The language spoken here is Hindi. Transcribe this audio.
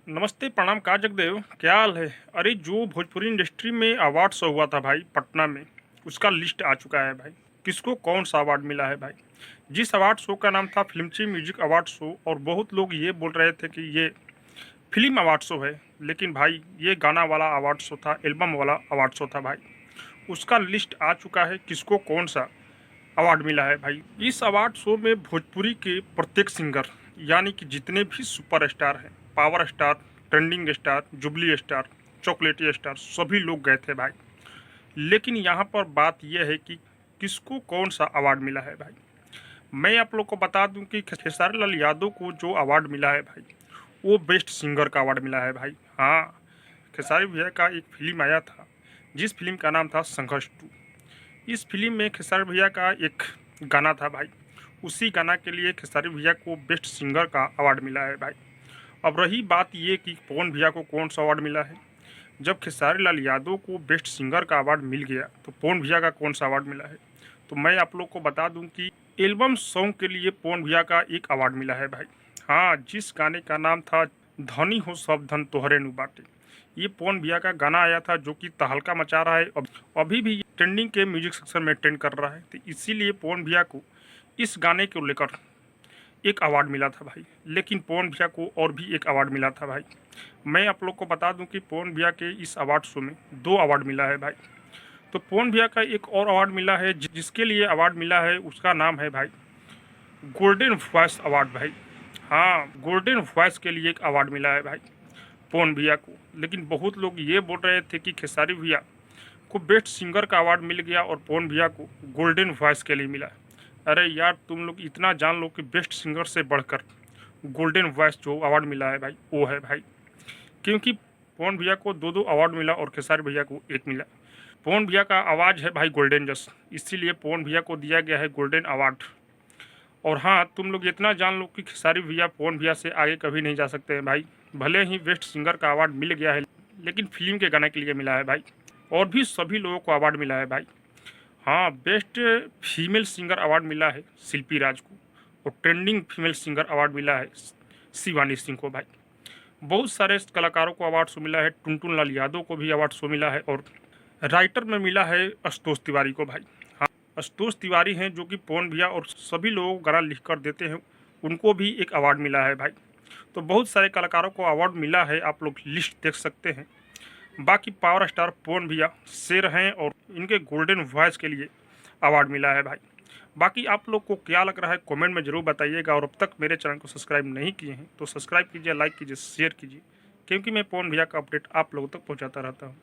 नमस्ते, प्रणाम। का जगदेव, क्या हाल है? अरे जो भोजपुरी इंडस्ट्री में अवार्ड शो हुआ था भाई पटना में, उसका लिस्ट आ चुका है भाई। किसको कौन सा अवार्ड मिला है भाई? जिस अवार्ड शो का नाम था फिल्मची म्यूजिक अवार्ड शो, और बहुत लोग ये बोल रहे थे कि ये फिल्म अवार्ड शो है, लेकिन भाई ये गाना वाला अवार्ड शो था, एल्बम वाला अवार्ड शो था भाई। उसका लिस्ट आ चुका है, किसको कौन सा अवार्ड मिला है भाई। इस अवार्ड शो में भोजपुरी के प्रत्येक सिंगर, यानी कि जितने भी सुपर स्टार हैं, power star, trending star, jubilee star, चॉकलेटी स्टार, सभी लोग गए थे भाई। लेकिन यहाँ पर बात यह है कि किसको कौन सा अवार्ड मिला है भाई। मैं आप लोग को बता दूं कि खेसारी लाल यादव को जो अवार्ड मिला है भाई, वो बेस्ट सिंगर का अवार्ड मिला है भाई। हाँ, खेसारी भैया का एक फिल्म आया था, जिस फिल्म का नाम था संघर्ष 2। इस फिल्म में खेसारी भैया का एक गाना था भाई, उसी गाना के लिए खेसारी भैया को बेस्ट सिंगर का अवार्ड मिला है भाई। अब रही बात ये कि पवन भैया को कौन सा अवार्ड मिला है। जब खेसारी लाल यादव को बेस्ट सिंगर का अवार्ड मिल गया, तो पवन भैया का कौन सा अवार्ड मिला है? तो मैं आप लोग को बता दूं कि एल्बम सॉन्ग के लिए पवन भैया का एक अवार्ड मिला है भाई। हाँ, जिस गाने का नाम था धनी हो सब धन तोहरे नु बाटे, ये पवन भैया का गाना आया था, जो कि तहलका मचा रहा है। अभी भी ट्रेंडिंग के म्यूजिक सेक्शन में ट्रेंड कर रहा है। तो इसीलिए पवन भैया को इस गाने को लेकर एक अवार्ड मिला था भाई। लेकिन पवन भैया को और भी एक अवार्ड मिला था भाई। मैं आप लोग को बता दूं कि पवन भैया के इस अवार्ड शो में 2 अवार्ड मिला है भाई। तो पवन भैया का एक और अवार्ड मिला है, जिसके लिए अवार्ड मिला है उसका नाम है भाई गोल्डन वॉइस अवार्ड भाई। हाँ, गोल्डन वॉइस के लिए एक अवार्ड मिला है भाई पवन भैया को। लेकिन बहुत लोग ये बोल रहे थे कि खेसारी भैया को बेस्ट सिंगर का अवार्ड मिल गया और पवन भैया को गोल्डन वॉइस के लिए मिला। अरे यार, तुम लोग इतना जान लो कि बेस्ट सिंगर से बढ़कर गोल्डन वॉइस जो अवार्ड मिला है भाई, वो है भाई। क्योंकि पवन भैया को 2-2 अवार्ड मिला और खेसारी भैया को एक मिला। पवन भैया का आवाज़ है भाई गोल्डन जस, इसीलिए पवन भैया को दिया गया है गोल्डन अवार्ड। और हाँ, तुम लोग इतना जान लो कि खेसारी भैया पवन भैया से आगे कभी नहीं जा सकते हैं भाई। भले ही बेस्ट सिंगर का अवार्ड मिल गया है, लेकिन फिल्म के गाने के लिए मिला है भाई। और भी सभी लोगों को अवार्ड मिला है भाई। हाँ, बेस्ट फीमेल सिंगर अवार्ड मिला है शिल्पी राज को, और ट्रेंडिंग फीमेल सिंगर अवार्ड मिला है शिवानी सिंह को भाई। बहुत सारे कलाकारों को अवार्ड शो मिला है। टुनटुन लाल यादव को भी अवार्ड शो मिला है, और राइटर में मिला है आशुतोष तिवारी को भाई। हाँ, आशुतोष तिवारी हैं जो कि पवन भैया और सभी लोगों को गाना लिख कर देते हैं, उनको भी एक अवार्ड मिला है भाई। तो बहुत सारे कलाकारों को अवार्ड मिला है, आप लोग लिस्ट देख सकते हैं। बाकी पावर स्टार पवन भैया शेर हैं, और इनके गोल्डन वॉइस के लिए अवार्ड मिला है भाई। बाकी आप लोग को क्या लग रहा है कमेंट में ज़रूर बताइएगा। और अब तक मेरे चैनल को सब्सक्राइब नहीं किए हैं तो सब्सक्राइब कीजिए, लाइक कीजिए, शेयर कीजिए, क्योंकि मैं पवन भैया का अपडेट आप लोगों तक पहुंचाता रहता हूं।